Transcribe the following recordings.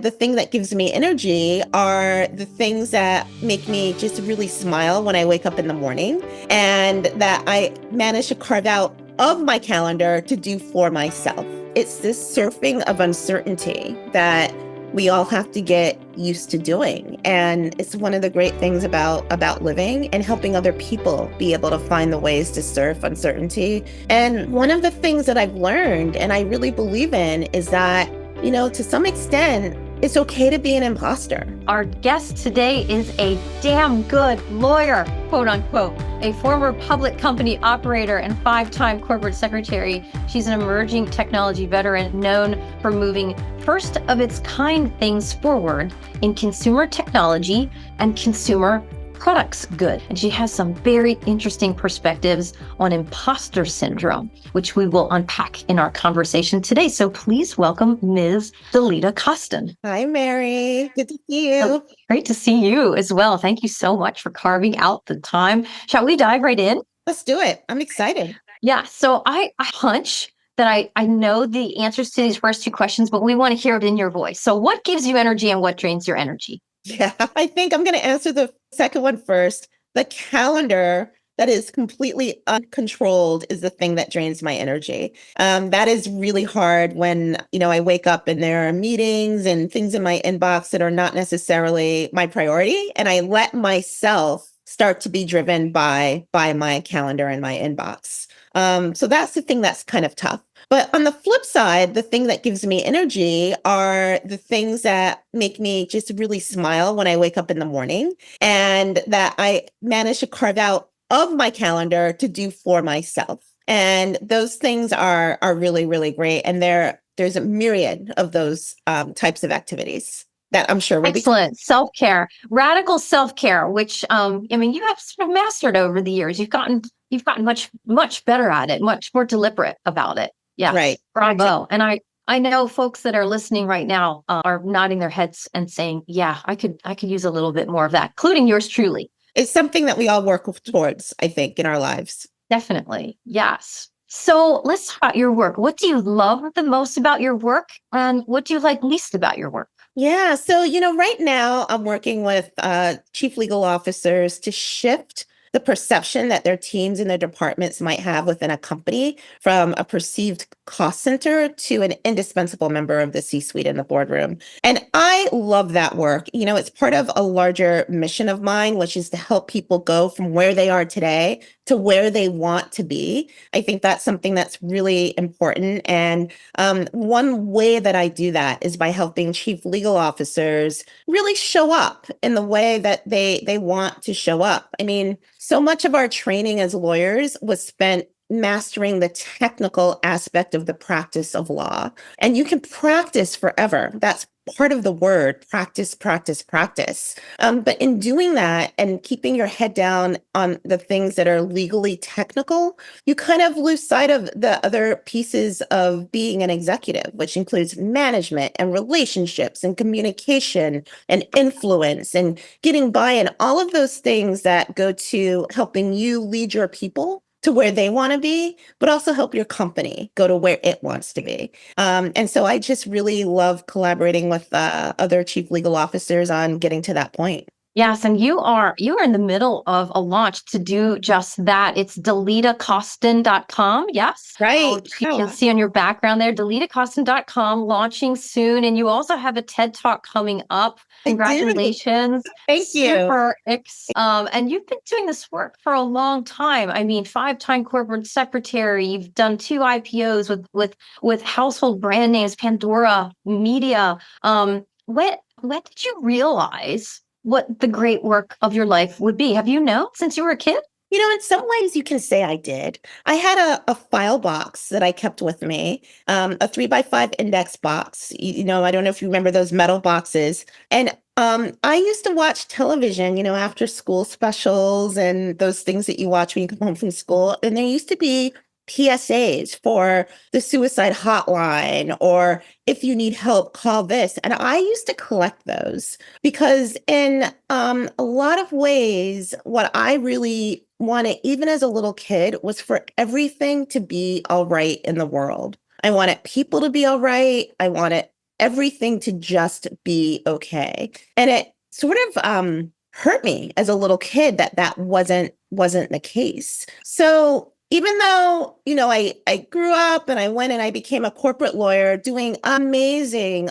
The thing that gives me energy are the things that make me just really smile when I wake up in the morning and that I manage to carve out of my calendar to do for myself. It's this surfing of uncertainty that we all have to get used to doing. And it's one of the great things about living and helping other people be able to find the ways to surf uncertainty. And one of the things that I've learned and I really believe in is that, to some extent, it's okay to be an imposter. Our guest today is a damn good lawyer, quote unquote, a former public company operator and 5-time corporate secretary. She's an emerging technology veteran known for moving first of its kind things forward in consumer technology and consumer products good. And she has some very interesting perspectives on imposter syndrome, which we will unpack in our conversation today. So please welcome Ms. Delida Costin. Hi, Mary. Good to see you. Oh, great to see you as well. Thank you so much for carving out the time. Shall we dive right in? Let's do it. I'm excited. Yeah. So I hunch that I know the answers to these first two questions, but we want to hear it in your voice. So what gives you energy and what drains your energy? Yeah, I think I'm going to answer the second one first. The calendar that is completely uncontrolled is the thing that drains my energy. That is really hard when, I wake up and there are meetings and things in my inbox that are not necessarily my priority. And I let myself start to be driven by my calendar and my inbox. So that's the thing that's kind of tough. But on the flip side, the thing that gives me energy are the things that make me just really smile when I wake up in the morning and that I manage to carve out of my calendar to do for myself. And those things are really, really great. And there's a myriad of those types of activities that I'm sure will be excellent. Self-care, radical self-care, which you have sort of mastered over the years. You've gotten much, much better at it, much more deliberate about it. Yeah. Right. Bravo. And I know folks that are listening right now are nodding their heads and saying, yeah, I could use a little bit more of that, including yours truly. It's something that we all work towards, I think, in our lives. Definitely. Yes. So let's talk about your work. What do you love the most about your work? And what do you like least about your work? Yeah. So, right now I'm working with chief legal officers to shift the perception that their teams and their departments might have within a company from a perceived cost center to an indispensable member of the C-suite in the boardroom. And I love that work. It's part of a larger mission of mine, which is to help people go from where they are today to where they want to be. I think that's something that's really important. And one way that I do that is by helping chief legal officers really show up in the way that they want to show up. I mean, so much of our training as lawyers was spent mastering the technical aspect of the practice of law. And you can practice forever. That's part of the word, practice, practice, practice. But in doing that and keeping your head down on the things that are legally technical, you kind of lose sight of the other pieces of being an executive, which includes management and relationships and communication and influence and getting buy-in, all of those things that go to helping you lead your people to where they want to be, but also help your company go to where it wants to be. And so I just really love collaborating with other chief legal officers on getting to that point. Yes, and you are in the middle of a launch to do just that. It's delidacostin.com. Yes. Right. So you can see on your background there, delidacostin.com, launching soon. And you also have a TED Talk coming up. Congratulations. Thank you. Super. And you've been doing this work for a long time. I mean, 5-time corporate secretary. You've done 2 IPOs with household brand names, Pandora, Media. When did you realize what the great work of your life would be? Have you known since you were a kid? In some ways you can say I did. I had a file box that I kept with me, a 3x5 index box. I don't know if you remember those metal boxes. And I used to watch television, after school specials and those things that you watch when you come home from school. And there used to be PSAs for the suicide hotline, or if you need help, call this. And I used to collect those because in a lot of ways, what I really wanted, even as a little kid, was for everything to be all right in the world. I wanted people to be all right. I wanted everything to just be okay. And it sort of hurt me as a little kid that wasn't the case. So even though, I grew up and I went and I became a corporate lawyer doing amazing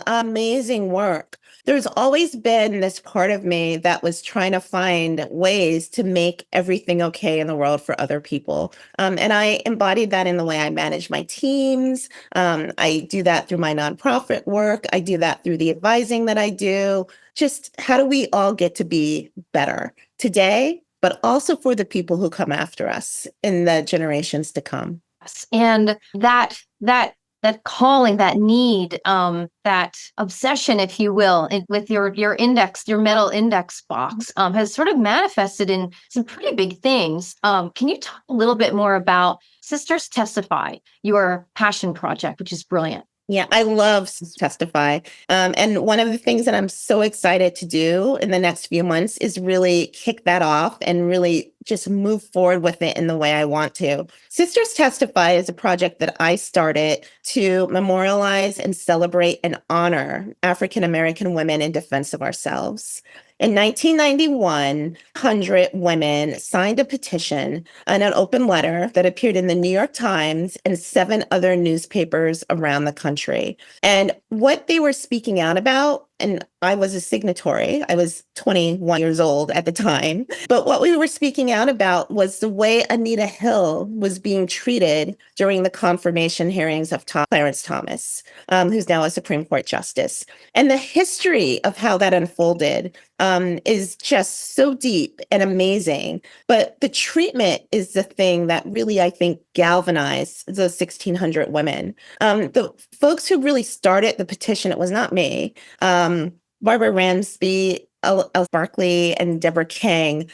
work, there's always been this part of me that was trying to find ways to make everything okay in the world for other people. And I embodied that in the way I manage my teams. I do that through my nonprofit work. I do that through the advising that I do. Just how do we all get to be better today, but also for the people who come after us in the generations to come. And that calling, that need, that obsession, if you will, with your metal index box, has sort of manifested in some pretty big things. Can you talk a little bit more about Sisters Testify, your passion project, which is brilliant? Yeah, I love Testify. And one of the things that I'm so excited to do in the next few months is really kick that off and really just move forward with it in the way I want to. Sisters Testify is a project that I started to memorialize and celebrate and honor African American women in defense of ourselves. In 1991, 100 women signed a petition and an open letter that appeared in the New York Times and 7 other newspapers around the country. And what they were speaking out about, and I was a signatory, I was 21 years old at the time, but what we were speaking out about was the way Anita Hill was being treated during the confirmation hearings of Clarence Thomas, who's now a Supreme Court justice. And the history of how that unfolded is just so deep and amazing. But the treatment is the thing that really, I think, galvanized those 1,600 women. The folks who really started the petition, it was not me. Barbara Ramsby, L. Barkley, and Deborah King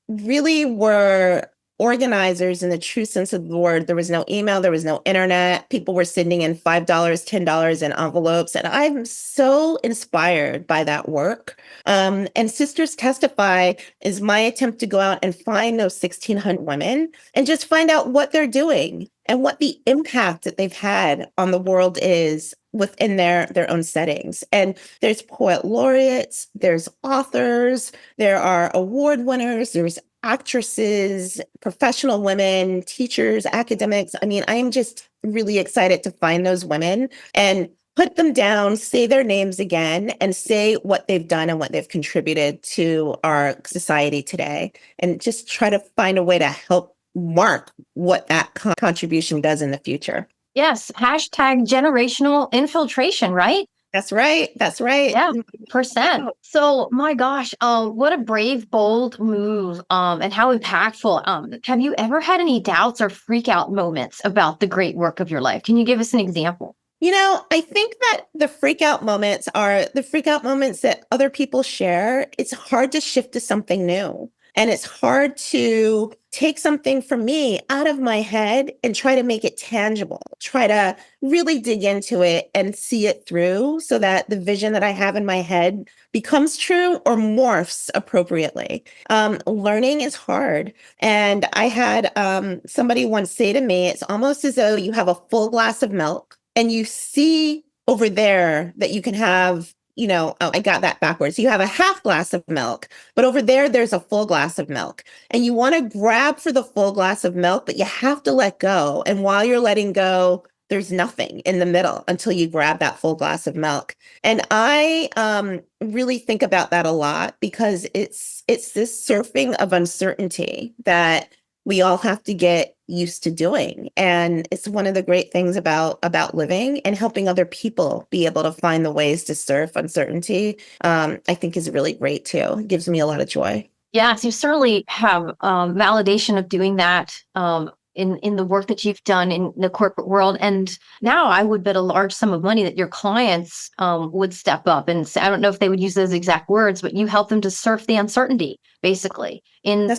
really were organizers in the true sense of the word. There was no email, there was no internet. People were sending in $5, $10 in envelopes. And I'm so inspired by that work. And Sisters Testify is my attempt to go out and find those 1,600 women and just find out what they're doing and what the impact that they've had on the world is within their own settings. And there's poet laureates, there's authors, there are award winners, there's actresses, professional women, teachers, academics. I mean, I am just really excited to find those women and put them down, say their names again, and say what they've done and what they've contributed to our society today, and just try to find a way to help mark what that contribution does in the future. Yes. Hashtag generational infiltration, right? That's right. That's right. Yeah, percent. So, my gosh, what a brave, bold move, and how impactful. Have you ever had any doubts or freak out moments about the great work of your life? Can you give us an example? I think that the freak out moments are the freak out moments that other people share. It's hard to shift to something new. And it's hard to take something from me out of my head and try to make it tangible, try to really dig into it and see it through so that the vision that I have in my head becomes true or morphs appropriately. Learning is hard. And I had somebody once say to me, it's almost as though you have a full glass of milk and you see over there that you can have I got that backwards. You have a half glass of milk, but over there's a full glass of milk. And you want to grab for the full glass of milk, but you have to let go. And while you're letting go, there's nothing in the middle until you grab that full glass of milk. And I really think about that a lot because it's this surfing of uncertainty that we all have to get used to doing. And it's one of the great things about living and helping other people be able to find the ways to surf uncertainty, I think is really great too. It gives me a lot of joy. Yes, you certainly have validation of doing that in the work that you've done in the corporate world. And now I would bet a large sum of money that your clients would step up and say, I don't know if they would use those exact words, but you help them to surf the uncertainty, basically, in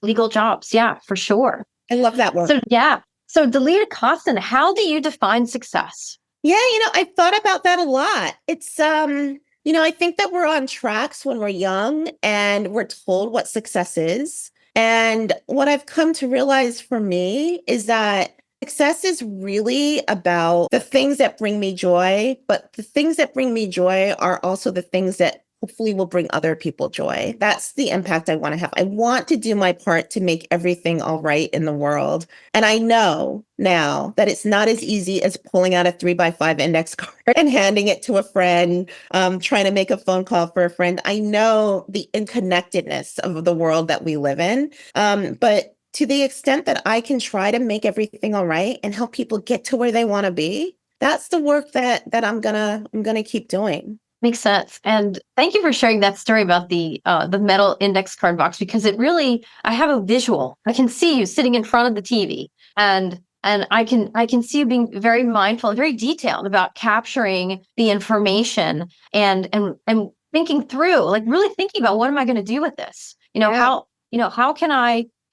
legal jobs. Yeah, for sure. I love that word. So, yeah. So Delida Costin, how do you define success? Yeah, I've thought about that a lot. It's, I think that we're on tracks when we're young and we're told what success is. And what I've come to realize for me is that Success is really about the things that bring me joy, but the things that bring me joy are also the things that hopefully will bring other people joy. That's the impact I want to have. I want to do my part to make everything all right in the world. And I know now that it's not as easy as pulling out a 3x5 index card and handing it to a friend, trying to make a phone call for a friend. I know the interconnectedness of the world that we live in. But to the extent that I can try to make everything all right and help people get to where they want to be, that's the work that I'm gonna keep doing. Makes sense. And thank you for sharing that story about the metal index card box, because it really, I have a visual. I can see you sitting in front of the TV, and I can see you being very mindful, very detailed about capturing the information and thinking through, like really thinking about, what am I going to do with this?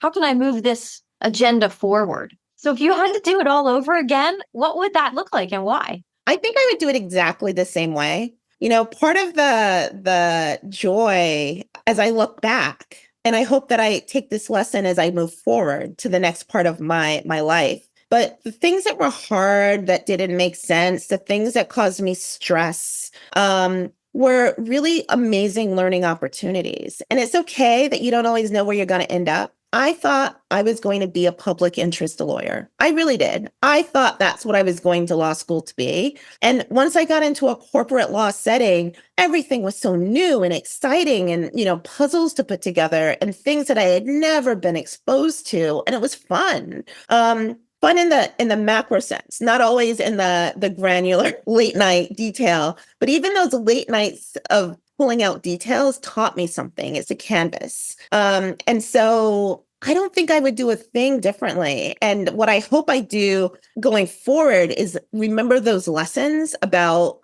How can I move this agenda forward? So if you had to do it all over again, what would that look like and why? I think I would do it exactly the same way. Part of the joy as I look back, and I hope that I take this lesson as I move forward to the next part of my life. But the things that were hard, that didn't make sense, the things that caused me stress, were really amazing learning opportunities. And it's okay that you don't always know where you're going to end up. I thought I was going to be a public interest lawyer. I really did. I thought that's what I was going to law school to be. And once I got into a corporate law setting, everything was so new and exciting, and, puzzles to put together and things that I had never been exposed to. And it was fun. Fun in the macro sense, not always in the granular late night detail, but even those late nights of pulling out details taught me something. It's a canvas. And so I don't think I would do a thing differently. And what I hope I do going forward is remember those lessons about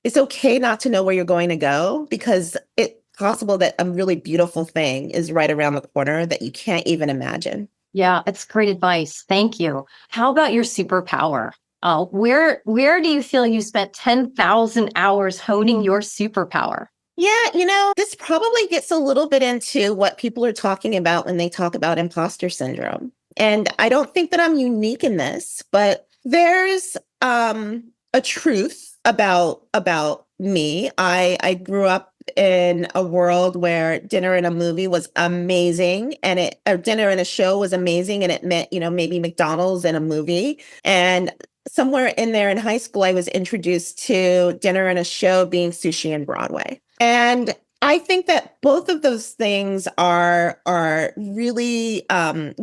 it's okay not to know where you're going to go, because it's possible that a really beautiful thing is right around the corner that you can't even imagine. Yeah, it's great advice. Thank you. How about your superpower? Where do you feel you spent 10,000 hours honing your superpower? Yeah, this probably gets a little bit into what people are talking about when they talk about imposter syndrome. And I don't think that I'm unique in this, but there's a truth about me. I grew up in a world where dinner and a movie was amazing, and dinner and a show was amazing, and it meant, maybe McDonald's and a movie. And somewhere in there in high school, I was introduced to dinner and a show being sushi and Broadway. And I think that both of those things are really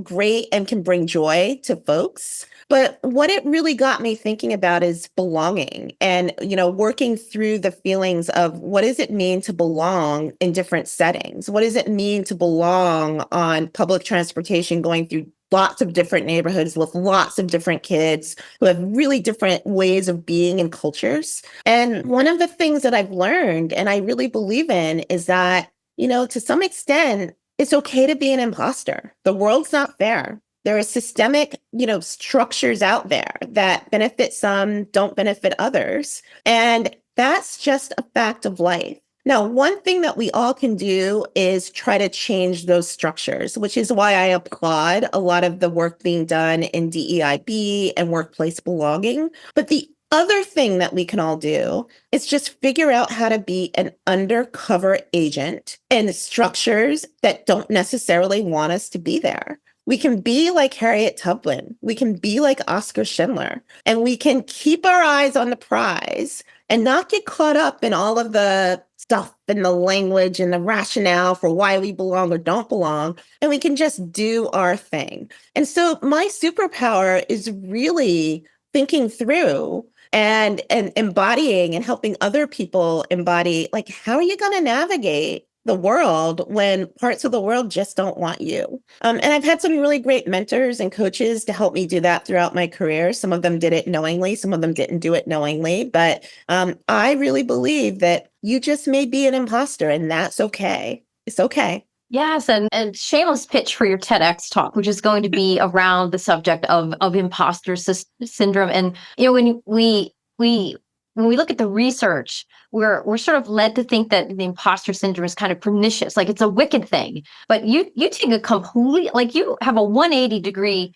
great and can bring joy to folks. But what it really got me thinking about is belonging, and, working through the feelings of what does it mean to belong in different settings? What does it mean to belong on public transportation, going through lots of different neighborhoods with lots of different kids who have really different ways of being and cultures? And one of the things that I've learned, and I really believe in, is that, to some extent, it's okay to be an imposter. The world's not fair. There are systemic, structures out there that benefit some, don't benefit others. And that's just a fact of life. Now, one thing that we all can do is try to change those structures, which is why I applaud a lot of the work being done in DEIB and workplace belonging. But the other thing that we can all do is just figure out how to be an undercover agent in structures that don't necessarily want us to be there. We can be like Harriet Tubman. We can be like Oscar Schindler, and we can keep our eyes on the prize and not get caught up in all of the stuff and the language and the rationale for why we belong or don't belong. And we can just do our thing. And so my superpower is really thinking through and embodying and helping other people embody, like, how are you going to navigate the world when parts of the world just don't want you? And I've had some really great mentors and coaches to help me do that throughout my career. Some of them did it knowingly, some of them didn't do it knowingly. But I really believe that you just may be an imposter, and that's okay. It's okay. Yes, and shameless pitch for your TEDx talk, which is going to be around the subject of imposter syndrome. And when we look at the research, we're sort of led to think that the imposter syndrome is kind of pernicious, like it's a wicked thing. But you take a complete, like, you have a 180 degree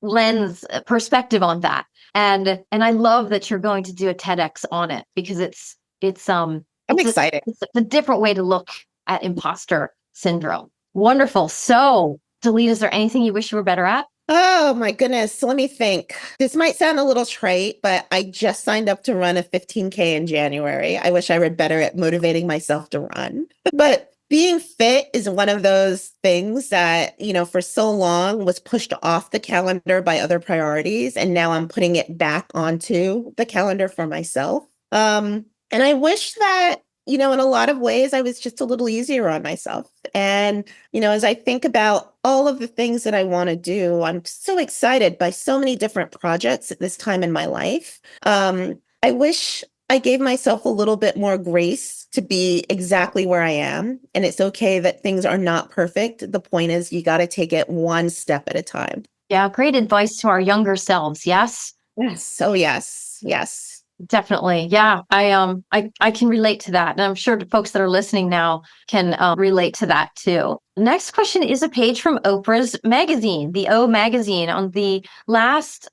lens perspective on that. And I love that you're going to do a TEDx on it because I'm excited. it's a different way to look at imposter syndrome. Wonderful. So, Delita, is there anything you wish you were better at? Oh my goodness. So let me think. This might sound a little trite, but I just signed up to run a 15K in January. I wish I were better at motivating myself to run. But being fit is one of those things that, for so long was pushed off the calendar by other priorities. And now I'm putting it back onto the calendar for myself. And I wish that, in a lot of ways, I was just a little easier on myself. And, as I think about all of the things that I want to do, I'm so excited by so many different projects at this time in my life. I wish I gave myself a little bit more grace to be exactly where I am. And it's okay that things are not perfect. The point is, you got to take it one step at a time. Yeah, great advice to our younger selves. Yes. Yes. Oh, yes. Yes. Definitely. Yeah. I can relate to that. And I'm sure the folks that are listening now can relate to that too. Next question is a page from Oprah's magazine, the O magazine. On the last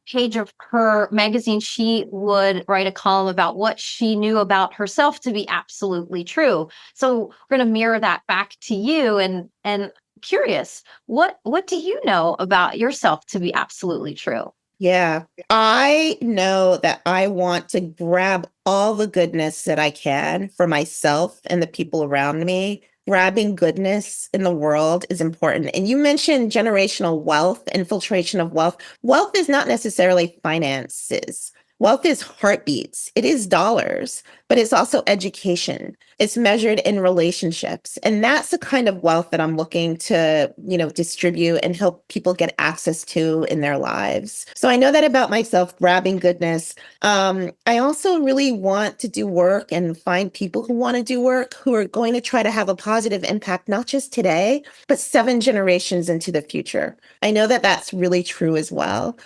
page of her magazine, she would write a column about what she knew about herself to be absolutely true. So we're going to mirror that back to you and curious, what do you know about yourself to be absolutely true? Yeah, I know that I want to grab all the goodness that I can for myself and the people around me. Grabbing goodness in the world is important. And you mentioned generational wealth, infiltration of wealth. Wealth is not necessarily finances. Wealth is heartbeats. It is dollars, but it's also education. It's measured in relationships. And that's the kind of wealth that I'm looking to, distribute and help people get access to in their lives. So I know that about myself, grabbing goodness. I also really want to do work and find people who want to do work, who are going to try to have a positive impact, not just today, but 7 generations into the future. I know that that's really true as well.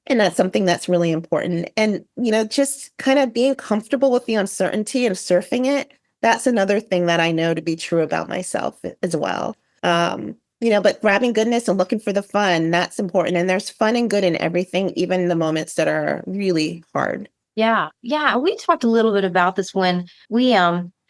And that's something that's really important. And, just kind of being comfortable with the uncertainty and surfing it. That's another thing that I know to be true about myself as well. But grabbing goodness and looking for the fun, that's important. And there's fun and good in everything, even the moments that are really hard. Yeah. Yeah. We talked a little bit about this when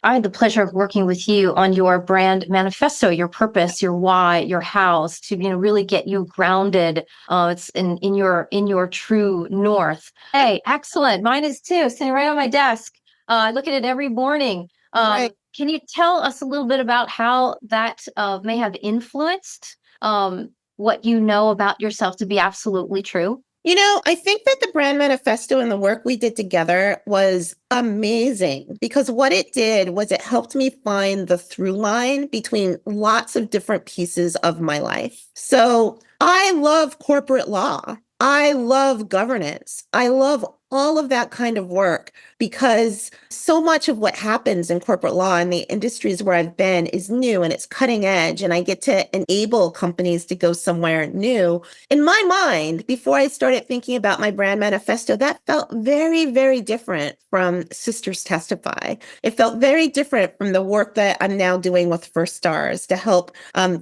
I had the pleasure of working with you on your brand manifesto, your purpose, your why, your hows, to really get you grounded. It's in your true north. Hey, excellent. Mine is too, sitting right on my desk. I look at it every morning. Right. Can you tell us a little bit about how that may have influenced what you know about yourself to be absolutely true? I think that the brand manifesto and the work we did together was amazing because what it did was it helped me find the through line between lots of different pieces of my life. So I love corporate law. I love governance. I love all of that kind of work because so much of what happens in corporate law and the industries where I've been is new and it's cutting edge. And I get to enable companies to go somewhere new. In my mind, before I started thinking about my brand manifesto, that felt very, very different from Sisters Testify. It felt very different from the work that I'm now doing with First Stars to help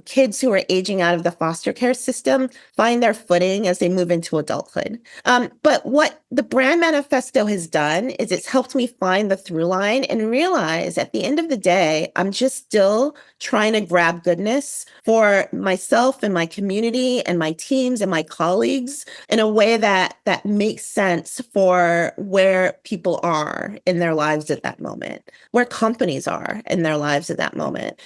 kids who are aging out of the foster care system find their footing as they move into adulthood. But what the brand manifesto has done is it's helped me find the through line and realize at the end of the day, I'm just still trying to grab goodness for myself and my community and my teams and my colleagues in a way that makes sense for where people are in their lives at that moment, where companies are in their lives at that moment.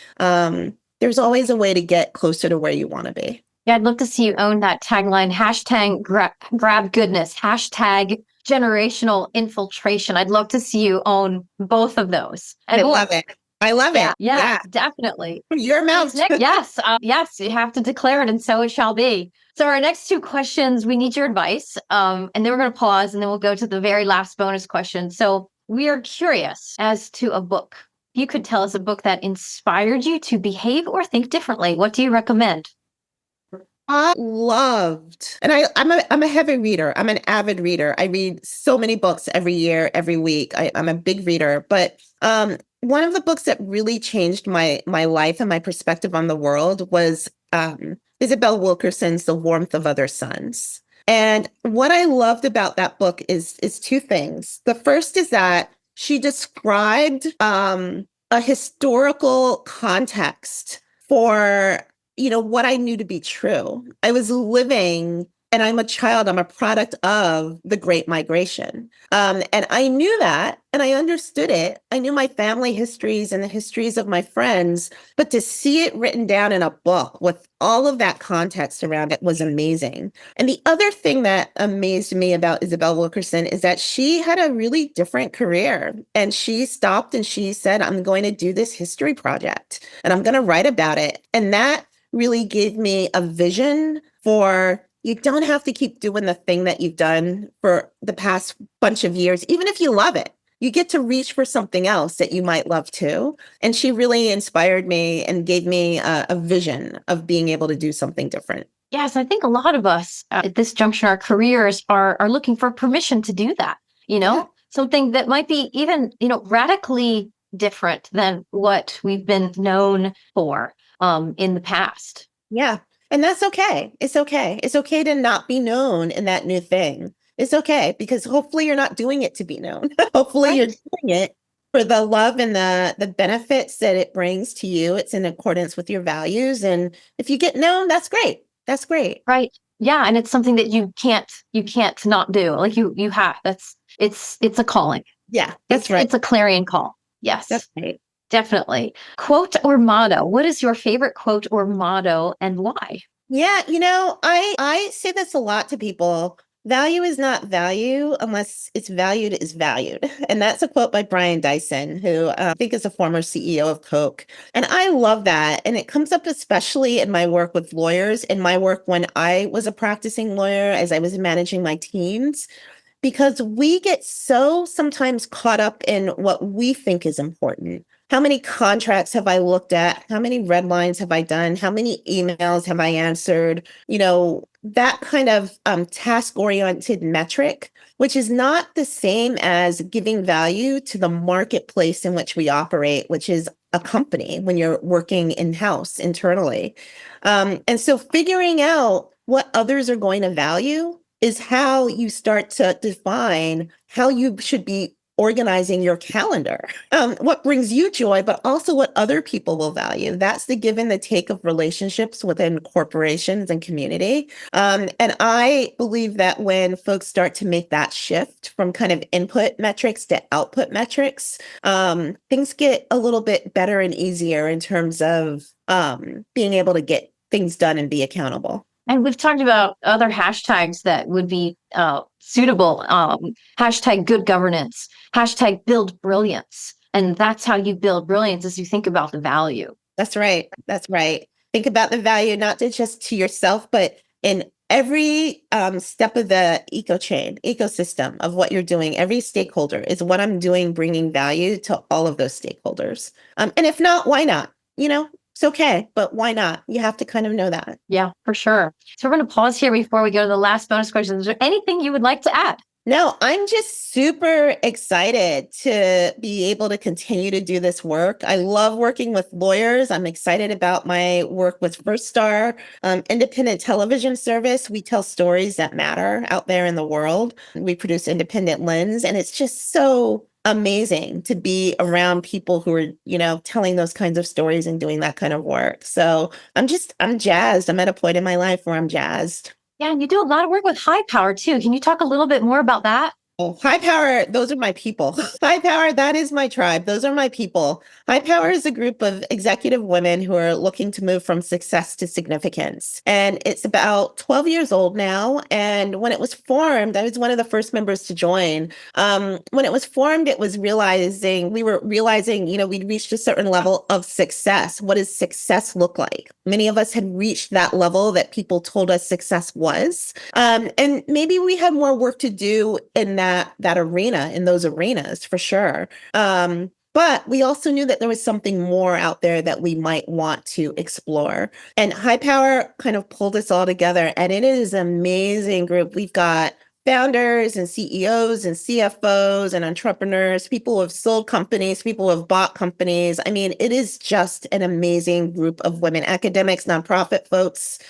There's always a way to get closer to where you want to be. Yeah, I'd love to see you own that tagline, hashtag grab goodness, hashtag generational infiltration. I'd love to see you own both of those. I love it. I love it. Yeah, definitely. Your mouth. Yes, yes, you have to declare it, and so it shall be. So our next 2 questions, we need your advice, and then we're going to pause, and then we'll go to the very last bonus question. So we are curious as to a book. You could tell us a book that inspired you to behave or think differently. What do you recommend? I loved, and I'm a heavy reader. I'm an avid reader. I read so many books every year, every week. I'm a big reader, but one of the books that really changed my life and my perspective on the world was Isabel Wilkerson's The Warmth of Other Suns. And what I loved about that book is two things. The first is that she described a historical context for, what I knew to be true. I was living, and I'm a child, I'm a product of the Great Migration. And I knew that, and I understood it. I knew my family histories and the histories of my friends, but to see it written down in a book with all of that context around it was amazing. And the other thing that amazed me about Isabel Wilkerson is that she had a really different career. And she stopped and she said, I'm going to do this history project and I'm going to write about it. And that really gave me a vision for you don't have to keep doing the thing that you've done for the past bunch of years, even if you love it. You get to reach for something else that you might love too. And she really inspired me and gave me a vision of being able to do something different. Yes, I think a lot of us at this juncture in our careers are looking for permission to do that, Yeah. something that might be even, radically different than what we've been known for in the past. Yeah. And that's okay. It's okay. It's okay to not be known in that new thing. It's okay because hopefully you're not doing it to be known. Hopefully Right. you're doing it for the love and the benefits that it brings to you. It's in accordance with your values. And if you get known, that's great. That's great. Right. Yeah. And it's something that you can't not do. Like you have, it's a calling. Yeah, that's right. It's a clarion call. Yes. That's right. Definitely. Quote or motto. What is your favorite quote or motto and why? Yeah, I say this a lot to people. Value is not value unless it's valued is valued. And that's a quote by Brian Dyson, who I think is a former CEO of Coke. And I love that. And it comes up especially in my work with lawyers, in my work when I was a practicing lawyer, as I was managing my teams, because we get so sometimes caught up in what we think is important. How many contracts have I looked at? How many red lines have I done? How many emails have I answered? That kind of task-oriented metric, which is not the same as giving value to the marketplace in which we operate, which is a company when you're working in-house internally. And so figuring out what others are going to value is how you start to define how you should be organizing your calendar, what brings you joy, but also what other people will value. That's the give and the take of relationships within corporations and community. And I believe that when folks start to make that shift from kind of input metrics to output metrics, things get a little bit better and easier in terms of being able to get things done and be accountable. And we've talked about other hashtags that would be suitable. Hashtag good governance, hashtag build brilliance. And that's how you build brilliance as you think about the value. That's right. That's right. Think about the value, not just to yourself, but in every step of the ecosystem of what you're doing. Every stakeholder is what I'm doing, bringing value to all of those stakeholders. And if not, why not? It's okay, but why not? You have to kind of know that. Yeah, for sure. So we're going to pause here before we go to the last bonus question. Is there anything you would like to add? No, I'm just super excited to be able to continue to do this work. I love working with lawyers. I'm excited about my work with First Star, independent television service. We tell stories that matter out there in the world. We produce Independent Lens, and it's just so amazing to be around people who are, telling those kinds of stories and doing that kind of work. So I'm jazzed. I'm at a point in my life where I'm jazzed. Yeah, and you do a lot of work with High Power too. Can you talk a little bit more about that? Oh, High Power, those are my people. High Power, that is my tribe. Those are my people. High Power is a group of executive women who are looking to move from success to significance. And it's about 12 years old now. And when it was formed, I was one of the first members to join. When it was formed, we were realizing, we'd reached a certain level of success. What does success look like? Many of us had reached that level that people told us success was. And maybe we had more work to do in that arena, in those arenas, for sure. But we also knew that there was something more out there that we might want to explore. And High Power kind of pulled us all together. And it is an amazing group. We've got founders and CEOs and CFOs and entrepreneurs, people who have sold companies, people who have bought companies. I mean, it is just an amazing group of women, academics, nonprofit folks,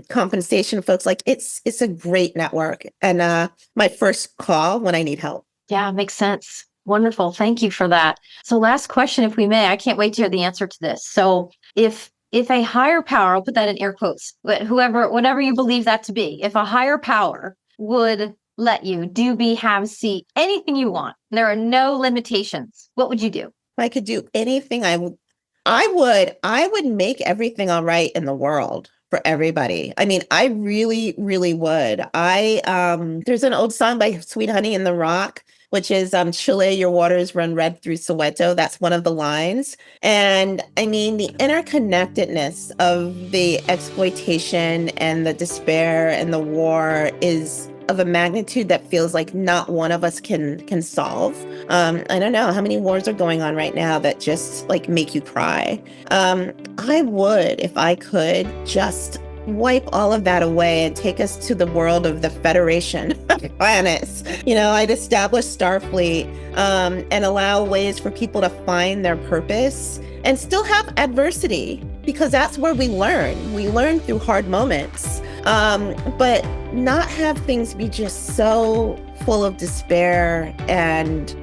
compensation folks. Like it's a great network. And my first call when I need help. Yeah, makes sense. Wonderful. Thank you for that. So last question, if we may, I can't wait to hear the answer to this. So if a higher power, I'll put that in air quotes, whatever you believe that to be, if a higher power would let you do, be, have, see anything you want, there are no limitations, what would you do? If I could do anything, I would make everything all right in the world for everybody. I mean, I really, really would. There's an old song by Sweet Honey in the Rock, which is Chile, your waters run red through Soweto. That's one of the lines. And I mean, the interconnectedness of the exploitation and the despair and the war is of a magnitude that feels like not one of us can solve. I don't know how many wars are going on right now that just like make you cry. I would, if I could, just wipe all of that away and take us to the world of the Federation of Planets. I'd establish Starfleet and allow ways for people to find their purpose and still have adversity, because that's where we learn. We learn through hard moments, but not have things be just so full of despair and,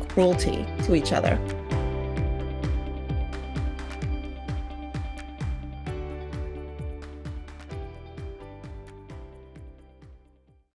cruelty to each other.